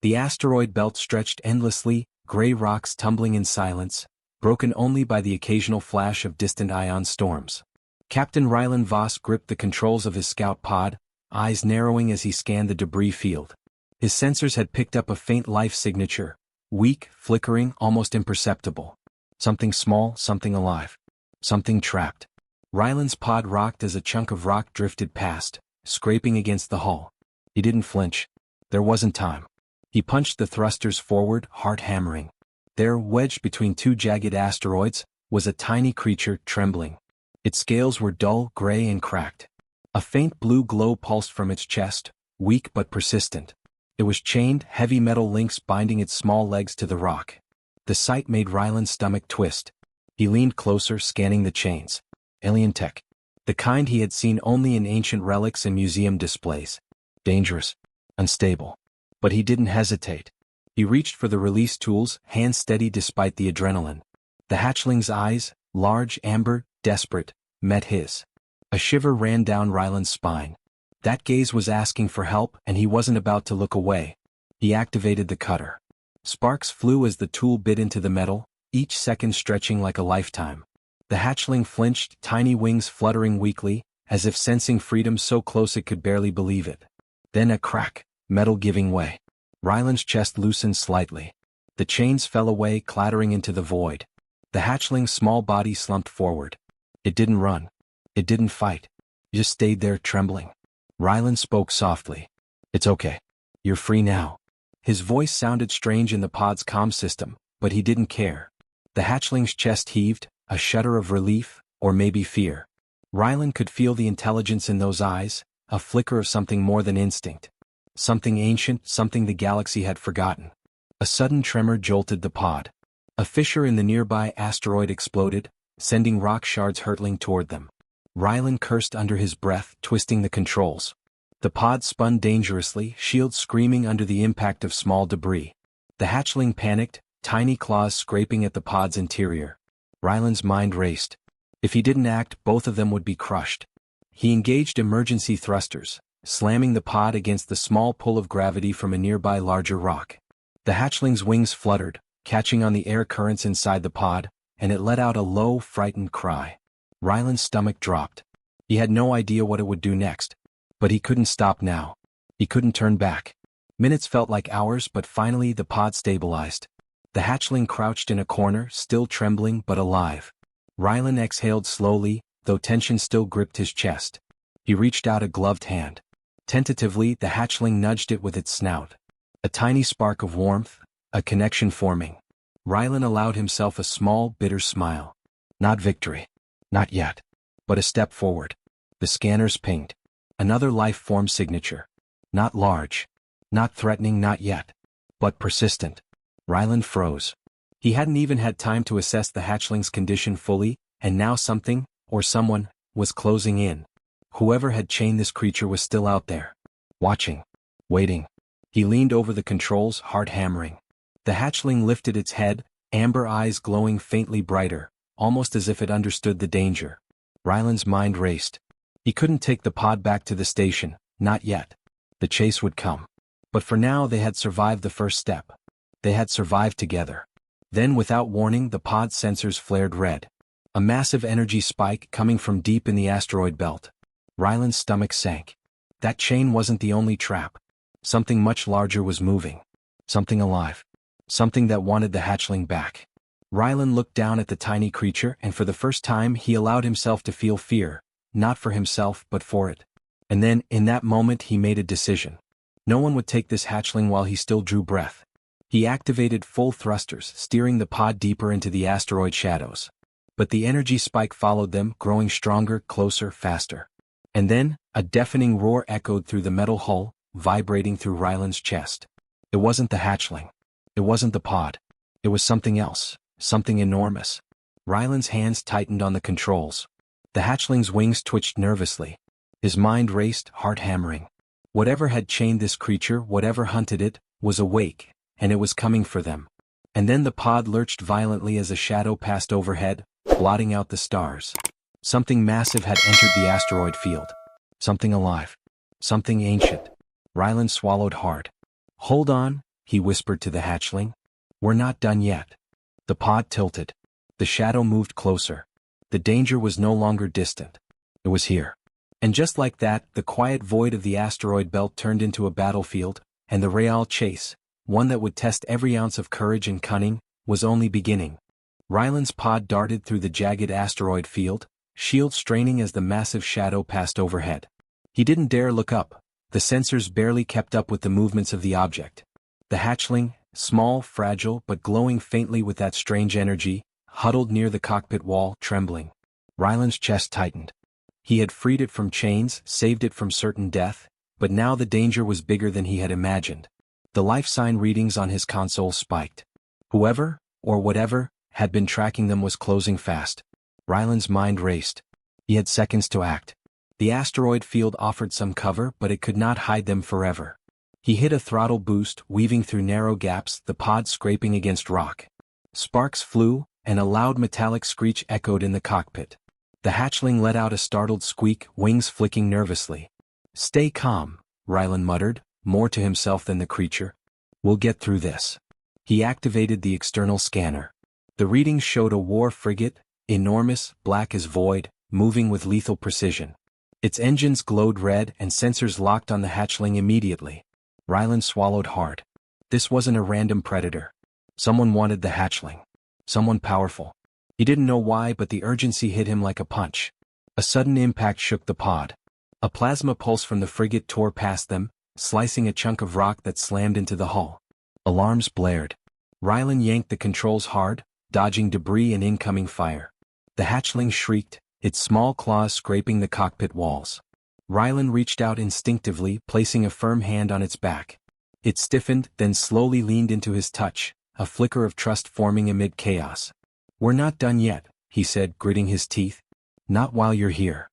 The asteroid belt stretched endlessly, gray rocks tumbling in silence, broken only by the occasional flash of distant ion storms. Captain Rylan Voss gripped the controls of his scout pod, eyes narrowing as he scanned the debris field. His sensors had picked up a faint life signature, weak, flickering, almost imperceptible. Something small, something alive. Something trapped. Rylan's pod rocked as a chunk of rock drifted past, scraping against the hull. He didn't flinch. There wasn't time. He punched the thrusters forward, heart hammering. There, wedged between two jagged asteroids, was a tiny creature trembling. Its scales were dull, gray and cracked. A faint blue glow pulsed from its chest, weak but persistent. It was chained, heavy metal links binding its small legs to the rock. The sight made Rylan's stomach twist. He leaned closer, scanning the chains. Alien tech. The kind he had seen only in ancient relics and museum displays. Dangerous. Unstable. But he didn't hesitate. He reached for the release tools, hands steady despite the adrenaline. The hatchling's eyes, large, amber, desperate, met his. A shiver ran down Rylan's spine. That gaze was asking for help, and he wasn't about to look away. He activated the cutter. Sparks flew as the tool bit into the metal, each second stretching like a lifetime. The hatchling flinched, tiny wings fluttering weakly, as if sensing freedom so close it could barely believe it. Then a crack, metal giving way. Rylan's chest loosened slightly. The chains fell away, clattering into the void. The hatchling's small body slumped forward. It didn't run. It didn't fight. It just stayed there, trembling. Rylan spoke softly. "It's okay. You're free now." His voice sounded strange in the pod's comm system, but he didn't care. The hatchling's chest heaved, a shudder of relief, or maybe fear. Rylan could feel the intelligence in those eyes, a flicker of something more than instinct. Something ancient, something the galaxy had forgotten. A sudden tremor jolted the pod. A fissure in the nearby asteroid exploded, sending rock shards hurtling toward them. Rylan cursed under his breath, twisting the controls. The pod spun dangerously, shields screaming under the impact of small debris. The hatchling panicked, tiny claws scraping at the pod's interior. Rylan's mind raced. If he didn't act, both of them would be crushed. He engaged emergency thrusters, slamming the pod against the small pull of gravity from a nearby larger rock. The hatchling's wings fluttered, catching on the air currents inside the pod, and it let out a low, frightened cry. Rylan's stomach dropped. He had no idea what it would do next. But he couldn't stop now. He couldn't turn back. Minutes felt like hours, but finally the pod stabilized. The hatchling crouched in a corner, still trembling but alive. Rylan exhaled slowly, though tension still gripped his chest. He reached out a gloved hand. Tentatively, the hatchling nudged it with its snout. A tiny spark of warmth, a connection forming. Rylan allowed himself a small, bitter smile. Not victory. Not yet. But a step forward. The scanners pinged. Another life form signature. Not large. Not threatening, not yet. But persistent. Rylan froze. He hadn't even had time to assess the hatchling's condition fully, and now something, or someone, was closing in. Whoever had chained this creature was still out there. Watching. Waiting. He leaned over the controls, heart hammering. The hatchling lifted its head, amber eyes glowing faintly brighter, almost as if it understood the danger. Rylan's mind raced. He couldn't take the pod back to the station, not yet. The chase would come. But for now they had survived the first step. They had survived together. Then without warning the pod's sensors flared red. A massive energy spike coming from deep in the asteroid belt. Rylan's stomach sank. That chain wasn't the only trap. Something much larger was moving. Something alive. Something that wanted the hatchling back. Rylan looked down at the tiny creature, and for the first time he allowed himself to feel fear, not for himself but for it. And then, in that moment, he made a decision. No one would take this hatchling while he still drew breath. He activated full thrusters, steering the pod deeper into the asteroid shadows. But the energy spike followed them, growing stronger, closer, faster. And then, a deafening roar echoed through the metal hull, vibrating through Rylan's chest. It wasn't the hatchling. It wasn't the pod. It was something else, something enormous. Rylan's hands tightened on the controls. The hatchling's wings twitched nervously. His mind raced, heart hammering. Whatever had chained this creature, whatever hunted it, was awake, and it was coming for them. And then the pod lurched violently as a shadow passed overhead, blotting out the stars. Something massive had entered the asteroid field. Something alive. Something ancient. Rylan swallowed hard. "Hold on," he whispered to the hatchling. We're not done yet. The pod tilted. The shadow moved closer. The danger was no longer distant. It was here. And just like that, the quiet void of the asteroid belt turned into a battlefield, and the real chase, one that would test every ounce of courage and cunning, was only beginning. Ryland's pod darted through the jagged asteroid field, shield straining as the massive shadow passed overhead. He didn't dare look up. The sensors barely kept up with the movements of the object. The hatchling, small, fragile, but glowing faintly with that strange energy, huddled near the cockpit wall, trembling. Ryland's chest tightened. He had freed it from chains, saved it from certain death, but now the danger was bigger than he had imagined. The life sign readings on his console spiked. Whoever, or whatever, had been tracking them was closing fast. Ryland's mind raced. He had seconds to act. The asteroid field offered some cover, but it could not hide them forever. He hit a throttle boost, weaving through narrow gaps, the pod scraping against rock. Sparks flew, and a loud metallic screech echoed in the cockpit. The hatchling let out a startled squeak, wings flicking nervously. Stay calm, Ryland muttered, more to himself than the creature. We'll get through this. He activated the external scanner. The readings showed a war frigate, enormous, black as void, moving with lethal precision. Its engines glowed red and sensors locked on the hatchling immediately. Ryland swallowed hard. This wasn't a random predator. Someone wanted the hatchling. Someone powerful. He didn't know why, but the urgency hit him like a punch. A sudden impact shook the pod. A plasma pulse from the frigate tore past them, slicing a chunk of rock that slammed into the hull. Alarms blared. Ryland yanked the controls hard, dodging debris and incoming fire. The hatchling shrieked, its small claws scraping the cockpit walls. Ryland reached out instinctively, placing a firm hand on its back. It stiffened, then slowly leaned into his touch, a flicker of trust forming amid chaos. We're not done yet, he said, gritting his teeth. Not while you're here.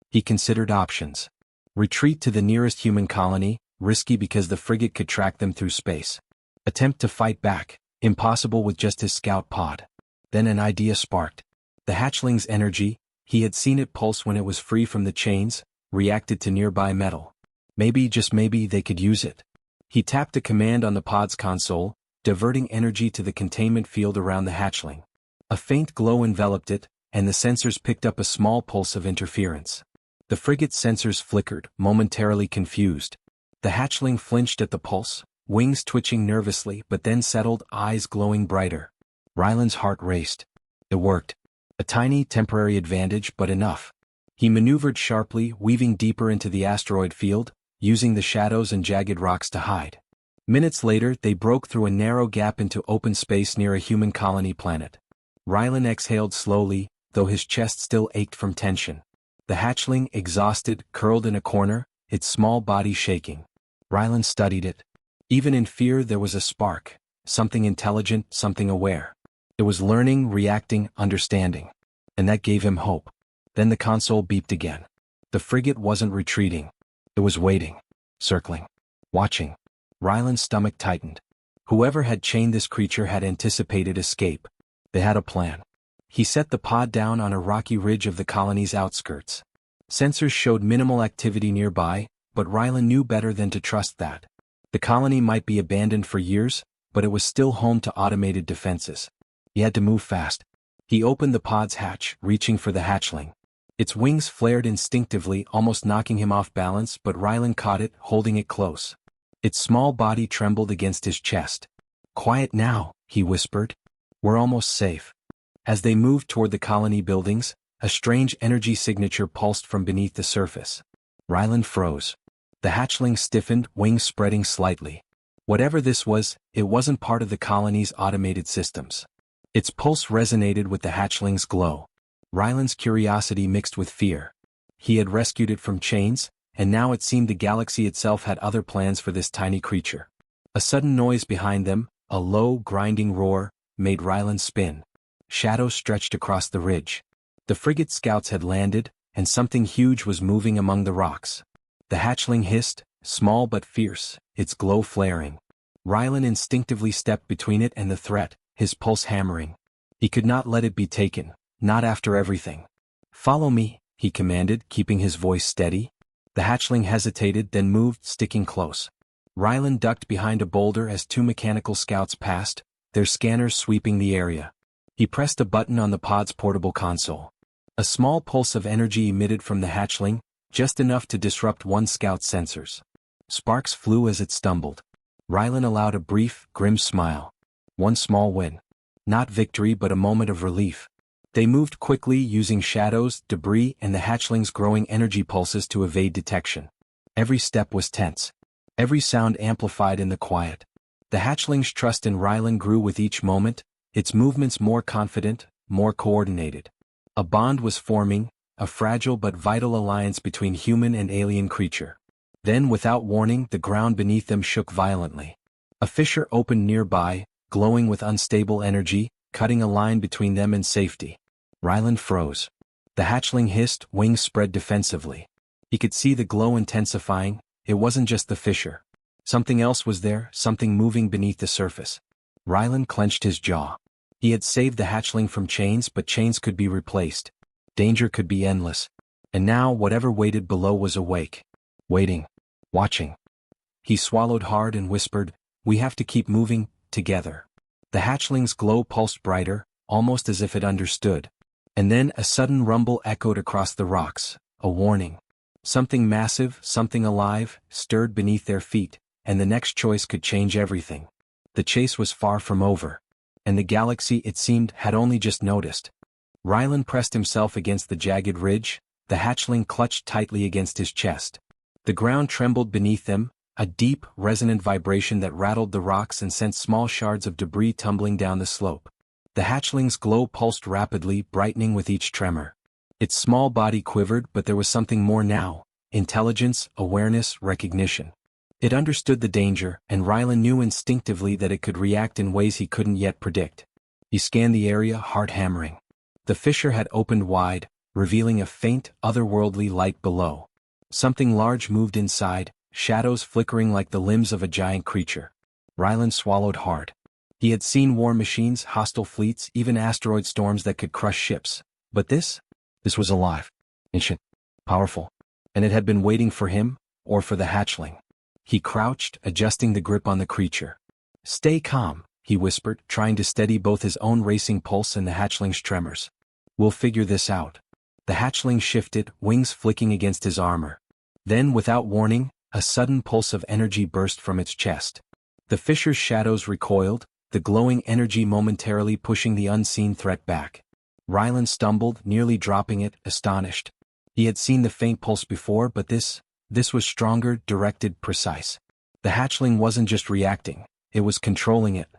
He considered options. Retreat to the nearest human colony, risky because the frigate could track them through space. Attempt to fight back, impossible with just his scout pod. Then an idea sparked. The hatchling's energy, he had seen it pulse when it was free from the chains, reacted to nearby metal. Maybe, just maybe, they could use it. He tapped a command on the pod's console, diverting energy to the containment field around the hatchling. A faint glow enveloped it, and the sensors picked up a small pulse of interference. The frigate's sensors flickered, momentarily confused. The hatchling flinched at the pulse, wings twitching nervously, but then settled, eyes glowing brighter. Ryland's heart raced. It worked. A tiny, temporary advantage, but enough. He maneuvered sharply, weaving deeper into the asteroid field, using the shadows and jagged rocks to hide. Minutes later, they broke through a narrow gap into open space near a human colony planet. Ryland exhaled slowly, though his chest still ached from tension. The hatchling, exhausted, curled in a corner, its small body shaking. Ryland studied it. Even in fear there was a spark, something intelligent, something aware. It was learning, reacting, understanding. And that gave him hope. Then the console beeped again. The frigate wasn't retreating. It was waiting, circling, watching. Ryland's stomach tightened. Whoever had chained this creature had anticipated escape. They had a plan. He set the pod down on a rocky ridge of the colony's outskirts. Sensors showed minimal activity nearby, but Ryland knew better than to trust that. The colony might be abandoned for years, but it was still home to automated defenses. He had to move fast. He opened the pod's hatch, reaching for the hatchling. Its wings flared instinctively, almost knocking him off balance, but Ryland caught it, holding it close. Its small body trembled against his chest. Quiet now, he whispered. We're almost safe. As they moved toward the colony buildings, a strange energy signature pulsed from beneath the surface. Ryland froze. The hatchling stiffened, wings spreading slightly. Whatever this was, it wasn't part of the colony's automated systems. Its pulse resonated with the hatchling's glow. Ryland's curiosity mixed with fear. He had rescued it from chains, and now it seemed the galaxy itself had other plans for this tiny creature. A sudden noise behind them, a low, grinding roar, made Ryland spin. Shadows stretched across the ridge. The frigate scouts had landed, and something huge was moving among the rocks. The hatchling hissed, small but fierce, its glow flaring. Ryland instinctively stepped between it and the threat, his pulse hammering. He could not let it be taken, not after everything. Follow me, he commanded, keeping his voice steady. The hatchling hesitated, then moved, sticking close. Rylan ducked behind a boulder as two mechanical scouts passed, their scanners sweeping the area. He pressed a button on the pod's portable console. A small pulse of energy emitted from the hatchling, just enough to disrupt one scout's sensors. Sparks flew as it stumbled. Rylan allowed a brief, grim smile. One small win. Not victory but a moment of relief. They moved quickly using shadows, debris and the hatchling's growing energy pulses to evade detection. Every step was tense. Every sound amplified in the quiet. The hatchling's trust in Rylan grew with each moment, its movements more confident, more coordinated. A bond was forming, a fragile but vital alliance between human and alien creature. Then, without warning, the ground beneath them shook violently. A fissure opened nearby, glowing with unstable energy, cutting a line between them and safety. Rylan froze. The hatchling hissed, wings spread defensively. He could see the glow intensifying. It wasn't just the fissure. Something else was there, something moving beneath the surface. Rylan clenched his jaw. He had saved the hatchling from chains, but chains could be replaced. Danger could be endless. And now whatever waited below was awake. Waiting. Watching. He swallowed hard and whispered, "We have to keep moving, together." The hatchling's glow pulsed brighter, almost as if it understood. And then a sudden rumble echoed across the rocks, a warning. Something massive, something alive, stirred beneath their feet, and the next choice could change everything. The chase was far from over. And the galaxy, it seemed, had only just noticed. Rylan pressed himself against the jagged ridge, the hatchling clutched tightly against his chest. The ground trembled beneath them, a deep, resonant vibration that rattled the rocks and sent small shards of debris tumbling down the slope. The hatchling's glow pulsed rapidly, brightening with each tremor. Its small body quivered, but there was something more now: intelligence, awareness, recognition. It understood the danger, and Rylan knew instinctively that it could react in ways he couldn't yet predict. He scanned the area, heart hammering. The fissure had opened wide, revealing a faint, otherworldly light below. Something large moved inside, shadows flickering like the limbs of a giant creature. Rylan swallowed hard. He had seen war machines, hostile fleets, even asteroid storms that could crush ships. But this was alive, ancient, powerful. And it had been waiting for him, or for the hatchling. He crouched, adjusting the grip on the creature. "Stay calm," he whispered, trying to steady both his own racing pulse and the hatchling's tremors. "We'll figure this out." The hatchling shifted, wings flicking against his armor. Then, without warning, a sudden pulse of energy burst from its chest. The fissure's shadows recoiled, the glowing energy momentarily pushing the unseen threat back. Rylan stumbled, nearly dropping it, astonished. He had seen the faint pulse before, but this was stronger, directed, precise. The hatchling wasn't just reacting, it was controlling it.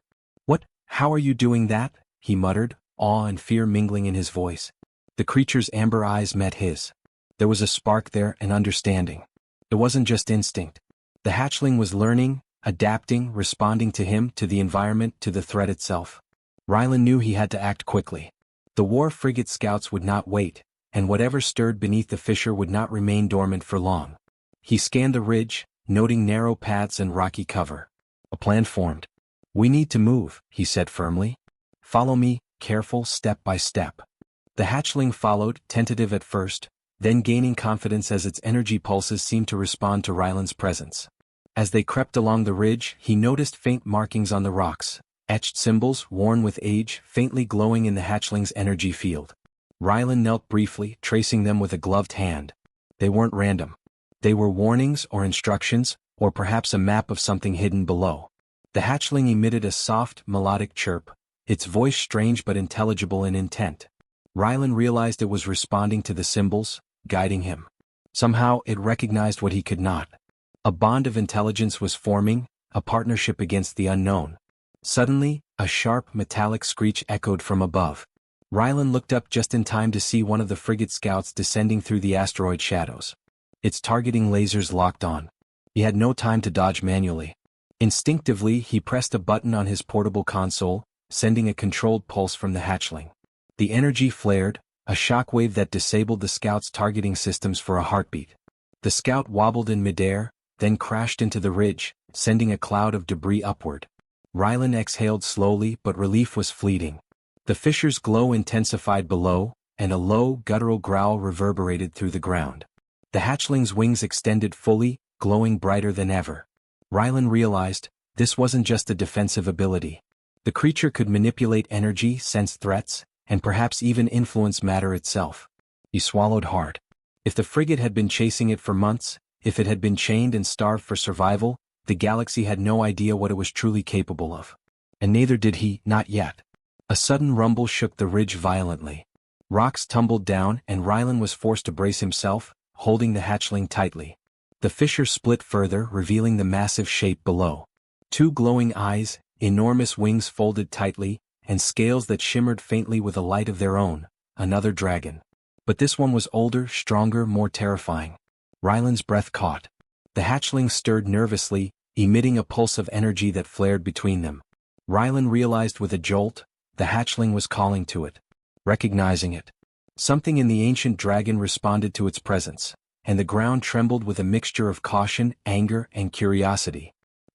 "What? How are you doing that?" he muttered, awe and fear mingling in his voice. The creature's amber eyes met his. There was a spark there, an understanding. It wasn't just instinct. The hatchling was learning, adapting, responding to him, to the environment, to the threat itself. Rylan knew he had to act quickly. The war frigate scouts would not wait, and whatever stirred beneath the fissure would not remain dormant for long. He scanned the ridge, noting narrow paths and rocky cover. A plan formed. "We need to move," he said firmly. "Follow me, careful, step by step." The hatchling followed, tentative at first, then gaining confidence as its energy pulses seemed to respond to Rylan's presence. As they crept along the ridge, he noticed faint markings on the rocks, etched symbols, worn with age, faintly glowing in the hatchling's energy field. Rylan knelt briefly, tracing them with a gloved hand. They weren't random. They were warnings or instructions, or perhaps a map of something hidden below. The hatchling emitted a soft, melodic chirp, its voice strange but intelligible in intent. Rylan realized it was responding to the symbols, guiding him. Somehow it recognized what he could not. A bond of intelligence was forming, a partnership against the unknown. Suddenly, a sharp, metallic screech echoed from above. Rylan looked up just in time to see one of the frigate scouts descending through the asteroid shadows. Its targeting lasers locked on. He had no time to dodge manually. Instinctively, he pressed a button on his portable console, sending a controlled pulse from the hatchling. The energy flared, a shockwave that disabled the scout's targeting systems for a heartbeat. The scout wobbled in midair, then crashed into the ridge, sending a cloud of debris upward. Rylan exhaled slowly, but relief was fleeting. The fissure's glow intensified below, and a low, guttural growl reverberated through the ground. The hatchling's wings extended fully, glowing brighter than ever. Rylan realized, this wasn't just a defensive ability. The creature could manipulate energy, sense threats, and perhaps even influence matter itself. He swallowed hard. If the frigate had been chasing it for months, if it had been chained and starved for survival, the galaxy had no idea what it was truly capable of. And neither did he, not yet. A sudden rumble shook the ridge violently. Rocks tumbled down and Rylan was forced to brace himself, holding the hatchling tightly. The fissure split further, revealing the massive shape below. Two glowing eyes, enormous wings folded tightly, and scales that shimmered faintly with a light of their own, another dragon. But this one was older, stronger, more terrifying. Rylan's breath caught. The hatchling stirred nervously, emitting a pulse of energy that flared between them. Rylan realized with a jolt, the hatchling was calling to it. Recognizing it. Something in the ancient dragon responded to its presence, and the ground trembled with a mixture of caution, anger, and curiosity.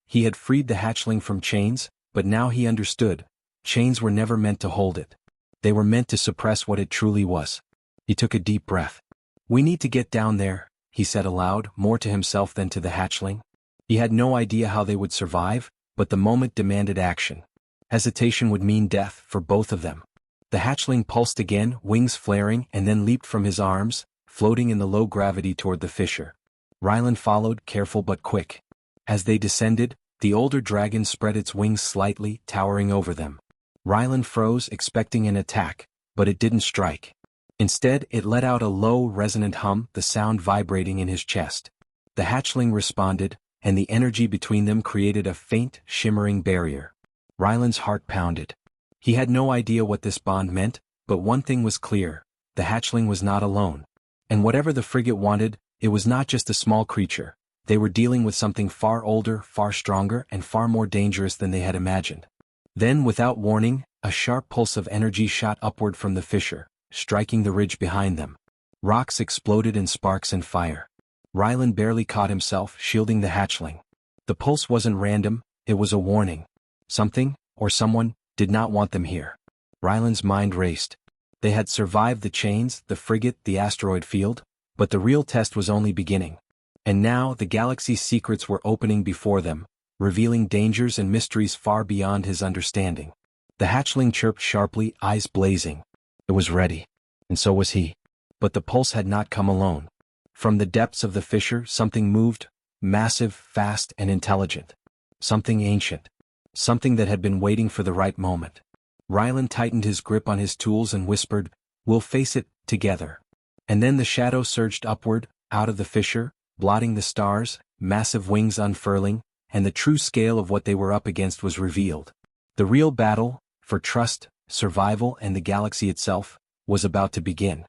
He had freed the hatchling from chains, but now he understood. Chains were never meant to hold it. They were meant to suppress what it truly was. He took a deep breath. "We need to get down there," he said aloud, more to himself than to the hatchling. He had no idea how they would survive, but the moment demanded action. Hesitation would mean death for both of them. The hatchling pulsed again, wings flaring, and then leaped from his arms, floating in the low gravity toward the fissure. Rylan followed, careful but quick. As they descended, the older dragon spread its wings slightly, towering over them. Rylan froze, expecting an attack, but it didn't strike. Instead, it let out a low, resonant hum, the sound vibrating in his chest. The hatchling responded, and the energy between them created a faint, shimmering barrier. Rylan's heart pounded. He had no idea what this bond meant, but one thing was clear: the hatchling was not alone. And whatever the frigate wanted, it was not just a small creature. They were dealing with something far older, far stronger, and far more dangerous than they had imagined. Then, without warning, a sharp pulse of energy shot upward from the fissure, striking the ridge behind them. Rocks exploded in sparks and fire. Rylan barely caught himself, shielding the hatchling. The pulse wasn't random, it was a warning. Something, or someone, did not want them here. Rylan's mind raced. They had survived the chains, the frigate, the asteroid field, but the real test was only beginning. And now the galaxy's secrets were opening before them, revealing dangers and mysteries far beyond his understanding. The hatchling chirped sharply, eyes blazing. It was ready. And so was he. But the pulse had not come alone. From the depths of the fissure, something moved, massive, fast, and intelligent. Something ancient. Something that had been waiting for the right moment. Rylan tightened his grip on his tools and whispered, "We'll face it, together." And then the shadow surged upward, out of the fissure, blotting the stars, massive wings unfurling, and the true scale of what they were up against was revealed. The real battle, for trust, survival, and the galaxy itself, was about to begin.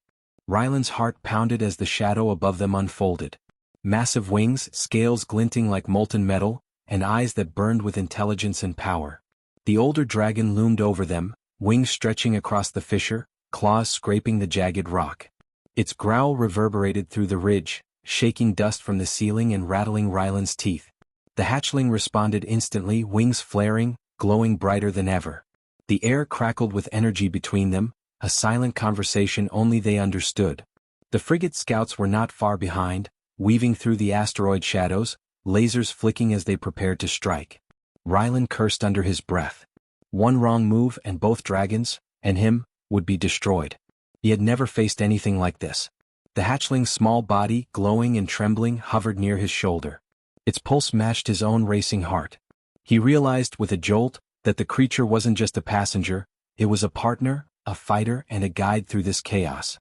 Rylan's heart pounded as the shadow above them unfolded. Massive wings, scales glinting like molten metal, and eyes that burned with intelligence and power. The older dragon loomed over them, wings stretching across the fissure, claws scraping the jagged rock. Its growl reverberated through the ridge, shaking dust from the ceiling and rattling Rylan's teeth. The hatchling responded instantly, wings flaring, glowing brighter than ever. The air crackled with energy between them, a silent conversation only they understood. The frigate scouts were not far behind, weaving through the asteroid shadows, lasers flicking as they prepared to strike. Rylan cursed under his breath. One wrong move and both dragons, and him, would be destroyed. He had never faced anything like this. The hatchling's small body, glowing and trembling, hovered near his shoulder. Its pulse matched his own racing heart. He realized with a jolt that the creature wasn't just a passenger, it was a partner, a fighter, and a guide through this chaos.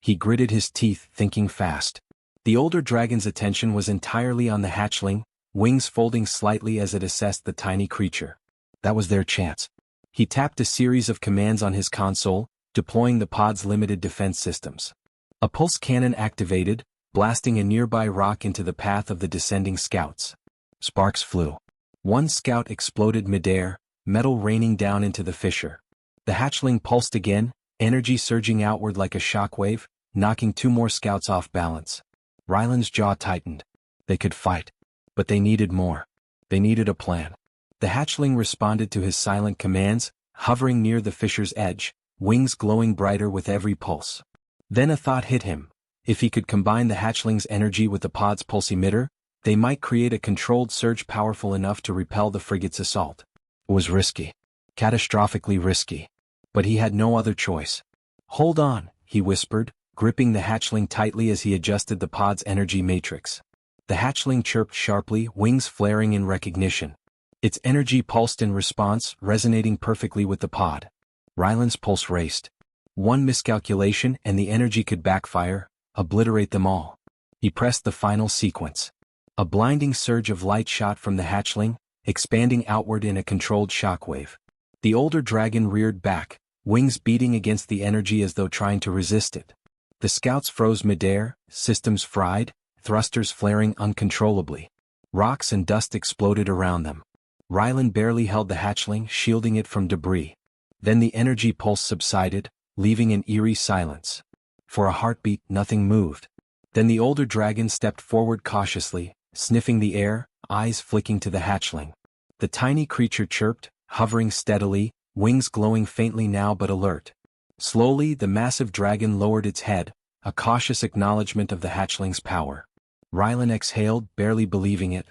He gritted his teeth, thinking fast. The older dragon's attention was entirely on the hatchling, wings folding slightly as it assessed the tiny creature. That was their chance. He tapped a series of commands on his console, deploying the pod's limited defense systems. A pulse cannon activated, blasting a nearby rock into the path of the descending scouts. Sparks flew. One scout exploded midair, metal raining down into the fissure. The hatchling pulsed again, energy surging outward like a shockwave, knocking two more scouts off balance. Rylan's jaw tightened. They could fight. But they needed more. They needed a plan. The hatchling responded to his silent commands, hovering near the fissure's edge, wings glowing brighter with every pulse. Then a thought hit him. If he could combine the hatchling's energy with the pod's pulse emitter, They might create a controlled surge powerful enough to repel the frigate's assault. It was risky. Catastrophically risky. But he had no other choice. "Hold on," he whispered, gripping the hatchling tightly as he adjusted the pod's energy matrix. The hatchling chirped sharply, wings flaring in recognition. Its energy pulsed in response, resonating perfectly with the pod. Ryland's pulse raced. One miscalculation and the energy could backfire, obliterate them all. He pressed the final sequence. A blinding surge of light shot from the hatchling, expanding outward in a controlled shockwave. The older dragon reared back, wings beating against the energy as though trying to resist it. The scouts froze midair, systems fried, thrusters flaring uncontrollably. Rocks and dust exploded around them. Ryland barely held the hatchling, shielding it from debris. Then the energy pulse subsided, leaving an eerie silence. For a heartbeat, nothing moved. Then the older dragon stepped forward cautiously, sniffing the air, eyes flicking to the hatchling. The tiny creature chirped, hovering steadily, wings glowing faintly now but alert. Slowly, the massive dragon lowered its head, a cautious acknowledgement of the hatchling's power. Ryland exhaled, barely believing it.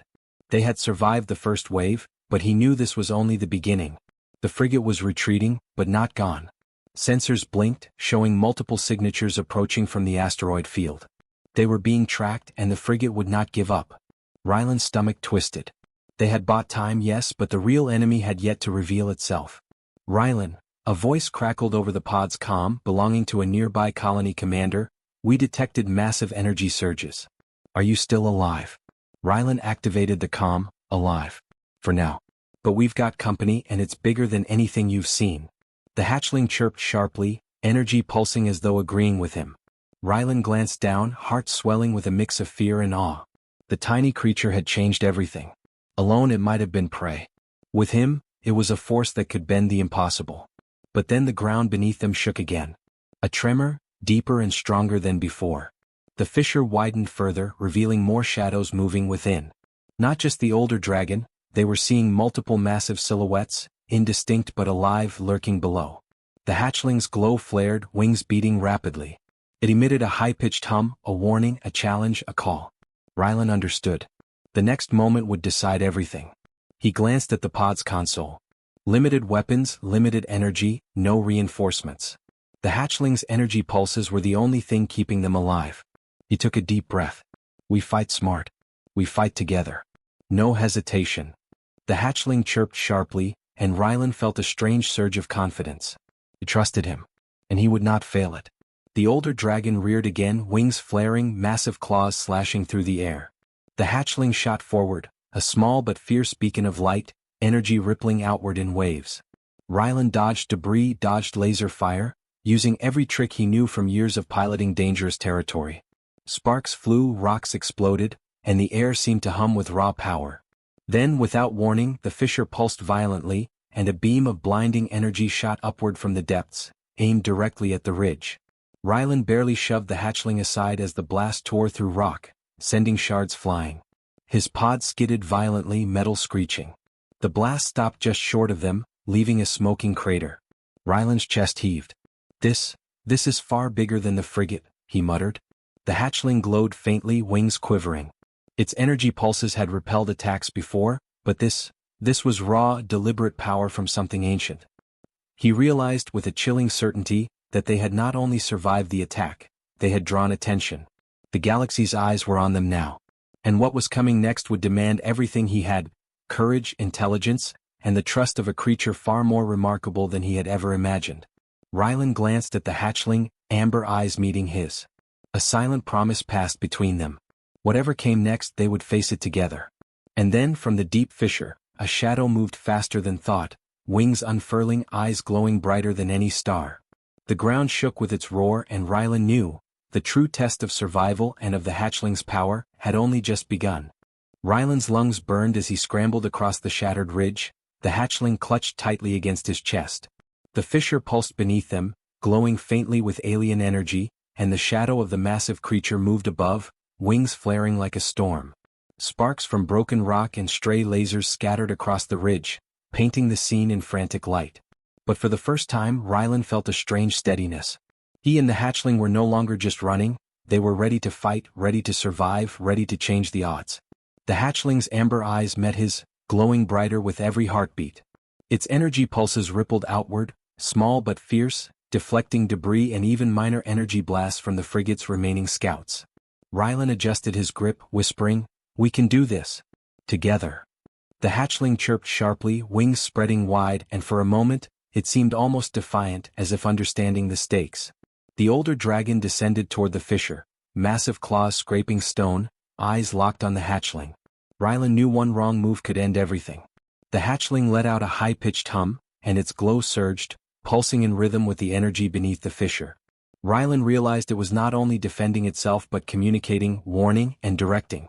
They had survived the first wave, but he knew this was only the beginning. The frigate was retreating, but not gone. Sensors blinked, showing multiple signatures approaching from the asteroid field. They were being tracked and the frigate would not give up. Ryland's stomach twisted. They had bought time, yes, but the real enemy had yet to reveal itself. "Ryland," a voice crackled over the pod's comm, belonging to a nearby colony commander, "we detected massive energy surges. Are you still alive?" Ryland activated the comm, "Alive. For now. But we've got company and it's bigger than anything you've seen." The hatchling chirped sharply, energy pulsing as though agreeing with him. Ryland glanced down, heart swelling with a mix of fear and awe. The tiny creature had changed everything. Alone it might have been prey. With him, it was a force that could bend the impossible. But then the ground beneath them shook again. A tremor, deeper and stronger than before. The fissure widened further, revealing more shadows moving within. Not just the older dragon, they were seeing multiple massive silhouettes, indistinct but alive, lurking below. The hatchling's glow flared, wings beating rapidly. It emitted a high-pitched hum, a warning, a challenge, a call. Ryland understood. The next moment would decide everything. He glanced at the pod's console. Limited weapons, limited energy, no reinforcements. The hatchling's energy pulses were the only thing keeping them alive. He took a deep breath. "We fight smart. We fight together. No hesitation." The hatchling chirped sharply, and Ryland felt a strange surge of confidence. He trusted him. And he would not fail it. The older dragon reared again, wings flaring, massive claws slashing through the air. The hatchling shot forward, a small but fierce beacon of light, energy rippling outward in waves. Ryland dodged debris, dodged laser fire, using every trick he knew from years of piloting dangerous territory. Sparks flew, rocks exploded, and the air seemed to hum with raw power. Then, without warning, the fissure pulsed violently, and a beam of blinding energy shot upward from the depths, aimed directly at the ridge. Ryland barely shoved the hatchling aside as the blast tore through rock, sending shards flying. His pod skidded violently, metal screeching. The blast stopped just short of them, leaving a smoking crater. Ryland's chest heaved. This is far bigger than the frigate," he muttered. The hatchling glowed faintly, wings quivering. Its energy pulses had repelled attacks before, but this was raw, deliberate power from something ancient. He realized with a chilling certainty that they had not only survived the attack, they had drawn attention. The galaxy's eyes were on them now. And what was coming next would demand everything he had: courage, intelligence, and the trust of a creature far more remarkable than he had ever imagined. Ryland glanced at the hatchling, amber eyes meeting his. A silent promise passed between them. Whatever came next, they would face it together. And then, from the deep fissure, a shadow moved faster than thought, wings unfurling, eyes glowing brighter than any star. The ground shook with its roar, and Ryland knew the true test of survival and of the hatchling's power had only just begun. Ryland's lungs burned as he scrambled across the shattered ridge, the hatchling clutched tightly against his chest. The fissure pulsed beneath them, glowing faintly with alien energy, and the shadow of the massive creature moved above, wings flaring like a storm. Sparks from broken rock and stray lasers scattered across the ridge, painting the scene in frantic light. But for the first time, Ryland felt a strange steadiness. He and the hatchling were no longer just running, they were ready to fight, ready to survive, ready to change the odds. The hatchling's amber eyes met his, glowing brighter with every heartbeat. Its energy pulses rippled outward, small but fierce, deflecting debris and even minor energy blasts from the frigate's remaining scouts. Rylan adjusted his grip, whispering, "We can do this. Together." The hatchling chirped sharply, wings spreading wide, and for a moment, it seemed almost defiant, as if understanding the stakes. The older dragon descended toward the fissure, massive claws scraping stone, eyes locked on the hatchling. Rylan knew one wrong move could end everything. The hatchling let out a high-pitched hum, and its glow surged, pulsing in rhythm with the energy beneath the fissure. Rylan realized it was not only defending itself but communicating, warning, and directing.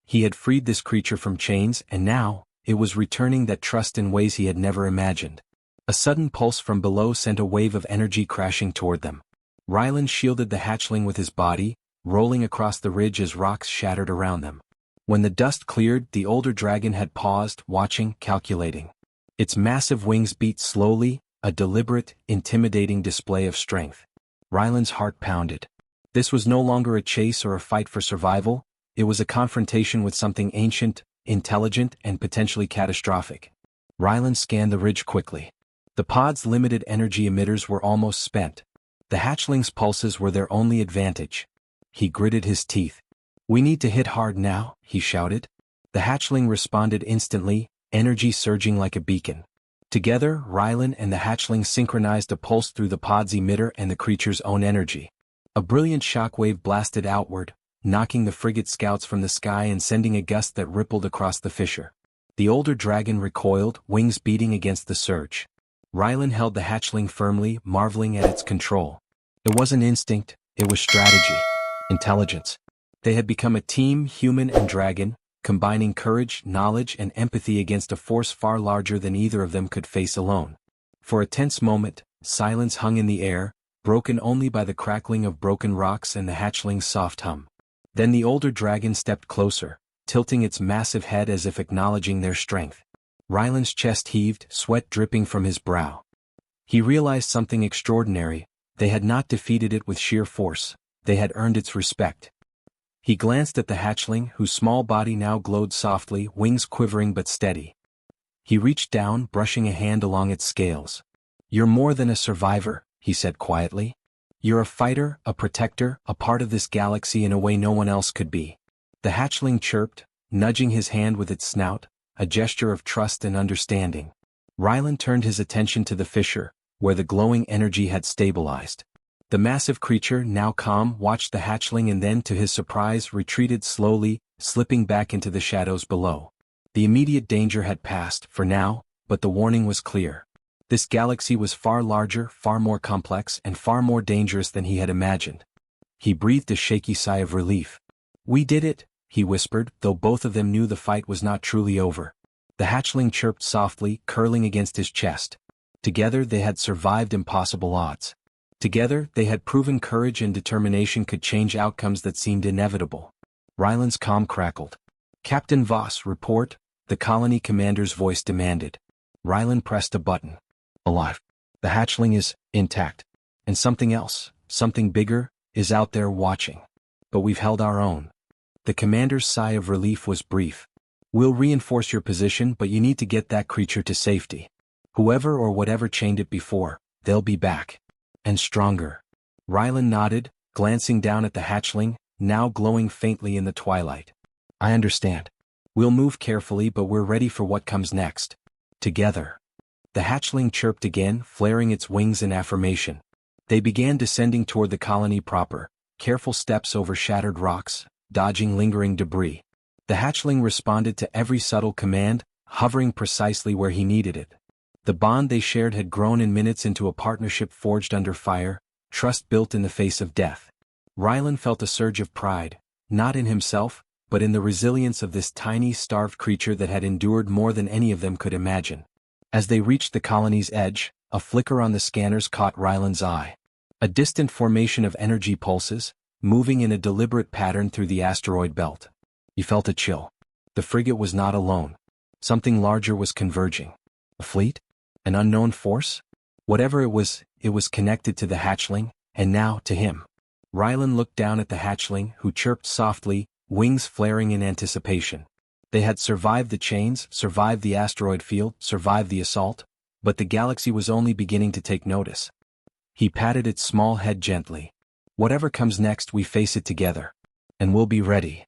He had freed this creature from chains, and now, it was returning that trust in ways he had never imagined. A sudden pulse from below sent a wave of energy crashing toward them. Rylan shielded the hatchling with his body, rolling across the ridge as rocks shattered around them. When the dust cleared, the older dragon had paused, watching, calculating. Its massive wings beat slowly, a deliberate, intimidating display of strength. Rylan's heart pounded. This was no longer a chase or a fight for survival, it was a confrontation with something ancient, intelligent, and potentially catastrophic. Rylan scanned the ridge quickly. The pod's limited energy emitters were almost spent. The hatchling's pulses were their only advantage. He gritted his teeth. "We need to hit hard now," he shouted. The hatchling responded instantly, energy surging like a beacon. Together, Rylan and the hatchling synchronized a pulse through the pod's emitter and the creature's own energy. A brilliant shockwave blasted outward, knocking the frigate scouts from the sky and sending a gust that rippled across the fissure. The older dragon recoiled, wings beating against the surge. Rylan held the hatchling firmly, marveling at its control. It wasn't instinct, it was strategy. Intelligence. They had become a team, human and dragon, combining courage, knowledge, and empathy against a force far larger than either of them could face alone. For a tense moment, silence hung in the air, broken only by the crackling of broken rocks and the hatchling's soft hum. Then the older dragon stepped closer, tilting its massive head as if acknowledging their strength. Rylan's chest heaved, sweat dripping from his brow. He realized something extraordinary: they had not defeated it with sheer force, they had earned its respect. He glanced at the hatchling, whose small body now glowed softly, wings quivering but steady. He reached down, brushing a hand along its scales. "You're more than a survivor," he said quietly. "You're a fighter, a protector, a part of this galaxy in a way no one else could be." The hatchling chirped, nudging his hand with its snout, a gesture of trust and understanding. Rylan turned his attention to the fissure, where the glowing energy had stabilized. The massive creature, now calm, watched the hatchling and then, to his surprise, retreated slowly, slipping back into the shadows below. The immediate danger had passed, for now, but the warning was clear. This galaxy was far larger, far more complex, and far more dangerous than he had imagined. He breathed a shaky sigh of relief. "We did it," he whispered, though both of them knew the fight was not truly over. The hatchling chirped softly, curling against his chest. Together they had survived impossible odds. Together, they had proven courage and determination could change outcomes that seemed inevitable. Rylan's calm crackled. "Captain Voss, report," the colony commander's voice demanded. Rylan pressed a button. "Alive. The hatchling is intact. And something else, something bigger, is out there watching. But we've held our own." The commander's sigh of relief was brief. "We'll reinforce your position, but you need to get that creature to safety. Whoever or whatever chained it before, they'll be back. And stronger." Rylan nodded, glancing down at the hatchling, now glowing faintly in the twilight. "I understand. We'll move carefully, but we're ready for what comes next. Together." The hatchling chirped again, flaring its wings in affirmation. They began descending toward the colony proper, careful steps over shattered rocks, dodging lingering debris. The hatchling responded to every subtle command, hovering precisely where he needed it. The bond they shared had grown in minutes into a partnership forged under fire, trust built in the face of death. Rylan felt a surge of pride, not in himself, but in the resilience of this tiny, starved creature that had endured more than any of them could imagine. As they reached the colony's edge, a flicker on the scanners caught Rylan's eye. A distant formation of energy pulses, moving in a deliberate pattern through the asteroid belt. He felt a chill. The frigate was not alone. Something larger was converging. A fleet? An unknown force? Whatever it was connected to the hatchling, and now to him. Rylan looked down at the hatchling, who chirped softly, wings flaring in anticipation. They had survived the chains, survived the asteroid field, survived the assault, but the galaxy was only beginning to take notice. He patted its small head gently. Whatever comes next, we face it together. And we'll be ready.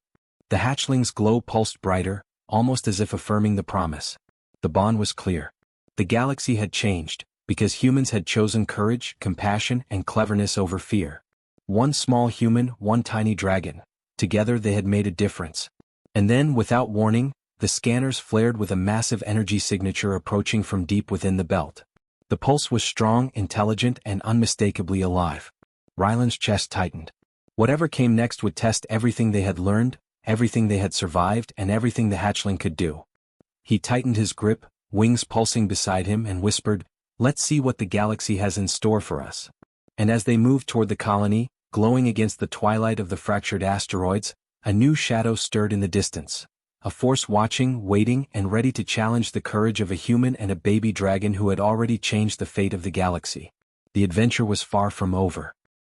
The hatchling's glow pulsed brighter, almost as if affirming the promise. The bond was clear. The galaxy had changed, because humans had chosen courage, compassion, and cleverness over fear. One small human, one tiny dragon. Together they had made a difference. And then, without warning, the scanners flared with a massive energy signature approaching from deep within the belt. The pulse was strong, intelligent, and unmistakably alive. Ryland's chest tightened. Whatever came next would test everything they had learned, everything they had survived, and everything the hatchling could do. He tightened his grip, wings pulsing beside him, and whispered, "Let's see what the galaxy has in store for us." And as they moved toward the colony, glowing against the twilight of the fractured asteroids, a new shadow stirred in the distance. A force watching, waiting, and ready to challenge the courage of a human and a baby dragon who had already changed the fate of the galaxy. The adventure was far from over.